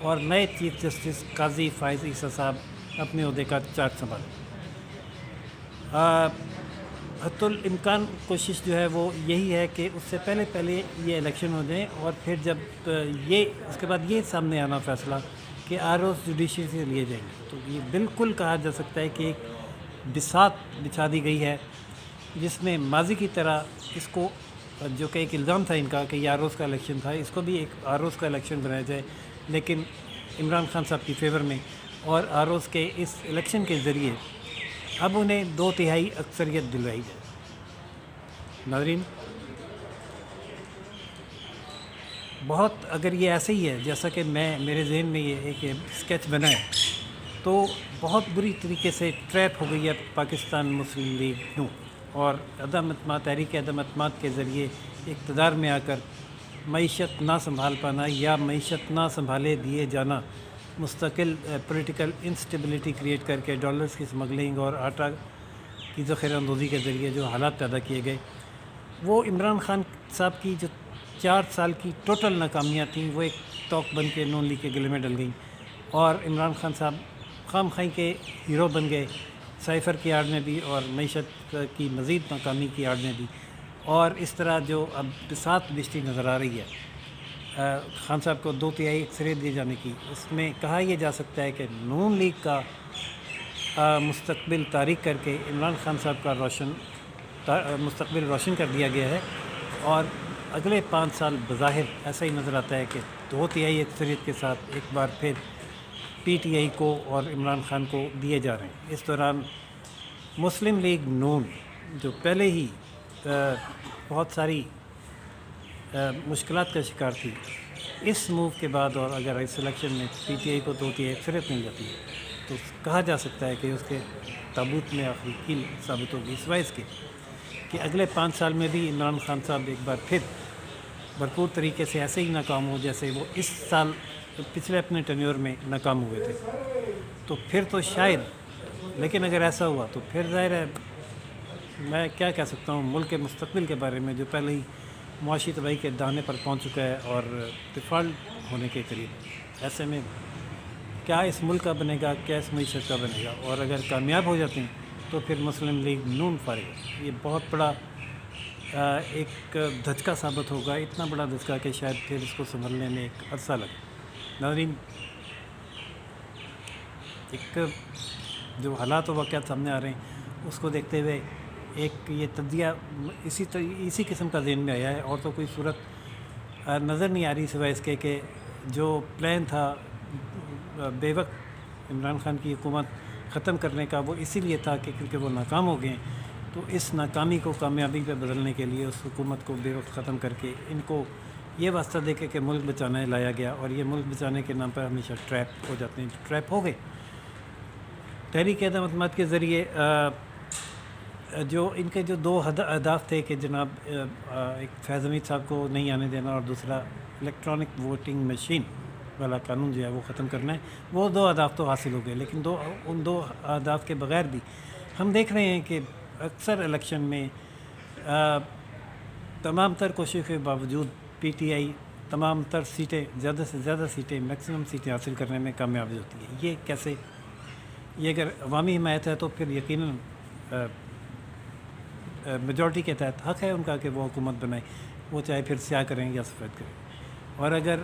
اور نئے chief justice قاضی فائز عیسیٰ صاحب اپنے عہدے کا چارج سنبھالیں۔ حتی الامکان کوشش جو ہے وہ یہی ہے کہ اس سے پہلے یہ الیکشن ہو جائیں، اور پھر جب اس کے بعد یہ سامنے آنا فیصلہ کہ آر اوز جوڈیشری سے لیے جائیں گے، تو یہ بالکل کہا جا سکتا ہے کہ ایک بساط بچھا دی گئی ہے، جس میں ماضی کی طرح اس کو، جو کہ ایک الزام تھا ان کا کہ یہ آر اوز کا الیکشن تھا، اس کو بھی ایک آر اوز کا الیکشن بنایا جائے، لیکن عمران خان صاحب کی فیور میں، اور آر اوز کے اس الیکشن کے ذریعے اب انہیں 2/3 اکثریت دلوائی جائے۔ ناظرین، بہت اگر یہ ایسے ہی ہے جیسا کہ میرے ذہن میں یہ ایک اسکیچ بنا ہے، تو بہت بری طریقے سے ٹریپ ہو گئی ہے پاکستان مسلم لیگ نو، اور تحریک عدم اعتماد کے ذریعے اقتدار میں آ کر معیشت نہ سنبھال پانا یا معیشت نہ سنبھالے دیے جانا، مستقل پولیٹیکل انسٹیبلٹی کریٹ کر کے ڈالرز کی اسمگلنگ اور آٹا کی ذخیرہ اندوزی کے ذریعے جو حالات پیدا کیے گئے، وہ عمران خان صاحب کی جو 4 سال کی ٹوٹل ناکامیاں تھیں، وہ ایک توق بن کے نون لیگ کے گلے میں ڈل گئیں، اور عمران خان صاحب خام خواہی کے ہیرو بن گئے، سائفر کی آڑ میں بھی اور معیشت کی مزید ناکامی کی آڑ میں بھی، اور اس طرح جو اب بساط بچتی نظر آ رہی ہے خان صاحب کو 2/3 اکثریت دیے جانے کی، اس میں کہا یہ جا سکتا ہے کہ نون لیگ کا مستقبل تاریک کر کے عمران خان صاحب کا مستقبل روشن کر دیا گیا ہے، اور اگلے 5 سال بظاہر ایسا ہی نظر آتا ہے کہ 2/3 اکثریت کے ساتھ ایک بار پھر پی ٹی آئی کو اور عمران خان کو دیے جا رہے ہیں۔ اس دوران مسلم لیگ نون، جو پہلے ہی بہت ساری مشکلات کا شکار تھی، اس موو کے بعد، اور اگر اس الیکشن میں پی ٹی آئی کو 2/3 اکثریت مل جاتی ہے، تو کہا جا سکتا ہے کہ اس کے تابوت میں آخری کیل ثابت ہوگی، سوائے اس کے کہ اگلے 5 سال میں بھی عمران خان صاحب ایک بار پھر بھرپور طریقے سے ایسے ہی ناکام ہو جیسے وہ اس سال پچھلے اپنے ٹینیور میں ناکام ہوئے تھے۔ تو پھر تو شاید، لیکن اگر ایسا ہوا تو پھر ظاہر ہے، میں کیا کہہ سکتا ہوں ملک کے مستقبل کے بارے میں، جو پہلے ہی معاشی تباہی کے دانے پر پہنچ چکا ہے اور ڈیفالٹ ہونے کے قریب۔ ایسے میں کیا اس ملک کا بنے گا، کیا اس معیشت کا بنے گا، اور اگر کامیاب ہو جاتے ہیں تو پھر مسلم لیگ نون فارغ ہے۔ یہ بہت بڑا ایک دھچکا ثابت ہوگا، اتنا بڑا دھچکا کہ شاید پھر اس کو سنبھلنے میں ایک عرصہ لگے۔ ناظرین، ایک جو حالات و واقعات سامنے آ رہے ہیں، اس کو دیکھتے ہوئے ایک یہ تجزیہ اسی قسم کا ذہن میں آیا ہے، اور تو کوئی صورت نظر نہیں آ رہی سوائے اس کے کہ جو پلان تھا بے وقت عمران خان کی حکومت ختم کرنے کا، وہ اسی لیے تھا کہ کیونکہ وہ ناکام ہو گئے ہیں، تو اس ناکامی کو کامیابی پہ بدلنے کے لیے اس حکومت کو بے وقت ختم کر کے ان کو یہ واسطہ دے کے کہ ملک بچانا ہے لایا گیا، اور یہ ملک بچانے کے نام پر ہمیشہ ٹریپ ہو جاتے ہیں، ٹریپ ہو گئے۔ تحریک عدم اعتماد کے ذریعے جو ان کے جو 2 اہداف تھے کہ جناب ایک فیض حمید صاحب کو نہیں آنے دینا، اور دوسرا الیکٹرانک ووٹنگ مشین والا قانون جو ہے وہ ختم کرنا ہے، وہ 2 اہداف تو حاصل ہو گئے، لیکن ان 2 اہداف کے بغیر بھی ہم دیکھ رہے ہیں کہ اکثر الیکشن میں تمام تر کوششوں کے باوجود پی ٹی آئی تمام تر سیٹیں، زیادہ سے زیادہ سیٹیں، میکسیمم سیٹیں حاصل کرنے میں کامیاب ہوتی ہے۔ یہ کیسے؟ یہ اگر عوامی حمایت ہے تو پھر یقیناً میجورٹی کے تحت حق ہے ان کا کہ وہ حکومت بنائے، وہ چاہے پھر سیاہ کریں یا سفید کریں۔ اور اگر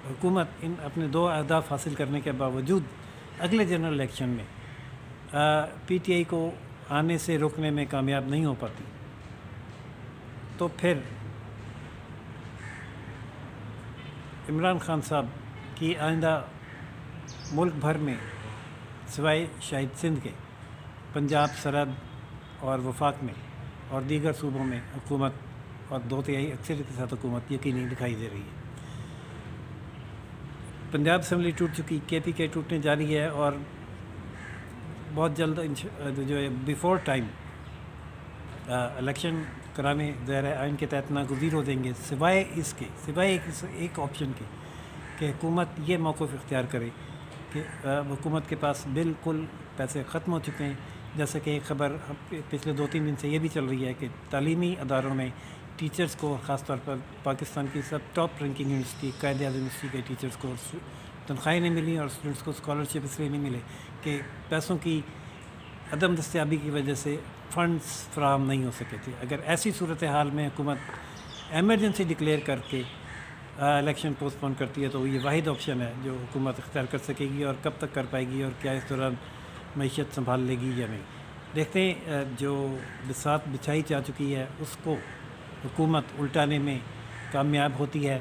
حکومت ان اپنے 2 اہداف حاصل کرنے کے باوجود اگلے جنرل الیکشن میں پی ٹی آئی کو آنے سے روکنے میں کامیاب نہیں ہو پاتی، تو پھر عمران خان صاحب کی آئندہ ملک بھر میں سوائے شاہد سندھ کے پنجاب، سرحد اور وفاق میں اور دیگر صوبوں میں حکومت اور 2/3 اکثریت کے ساتھ حکومت یقینی دکھائی دے رہی ہے۔ پنجاب اسمبلی ٹوٹ چکی، کے پی کے ٹوٹنے جا رہی ہے، اور بہت جلد جو ہے بیفور ٹائم الیکشن کرانے ظاہر ہے آئین کے تحت ناگزیر ہو دیں گے، سوائے ایک آپشن کے کہ حکومت یہ موقف اختیار کرے کہ حکومت کے پاس بالکل پیسے ختم ہو چکے ہیں، جیسا کہ ایک خبر پچھلے 2-3 دن سے یہ بھی چل رہی ہے کہ تعلیمی اداروں میں ٹیچرز کو اور خاص طور پر پاکستان کی سب top ranking university Quaid Azam university کے ٹیچرز کو تنخواہیں نہیں ملی اور اسٹوڈنٹس کو اسکالرشپ اس لیے نہیں ملے کہ پیسوں کی عدم دستیابی کی وجہ سے فنڈز فراہم نہیں ہو سکے تھے. اگر ایسی صورتحال میں حکومت ایمرجنسی ڈکلیئر کر کے الیکشن پوسٹ پون کرتی ہے تو یہ واحد آپشن ہے جو حکومت اختیار کر سکے گی, اور کب تک کر پائے گی اور کیا اس دوران معیشت سنبھال لے گی یا نہیں. دیکھتے ہیں جو بساط بچھائی جا چکی ہے اس کو حکومت الٹانے میں کامیاب ہوتی ہے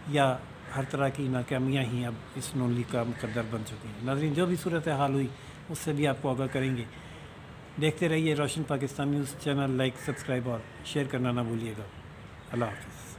یا ہر طرح کی ناکامیاں ہی اب اس نون لیگ کا مقدر بن چکی ہیں. ناظرین, جو بھی صورتحال ہوئی اس سے بھی آپ کو آگاہ کریں گے. دیکھتے رہیے روشن Pakistan news channel. Like, subscribe اور شیئر کرنا نہ بھولیے گا. اللہ حافظ.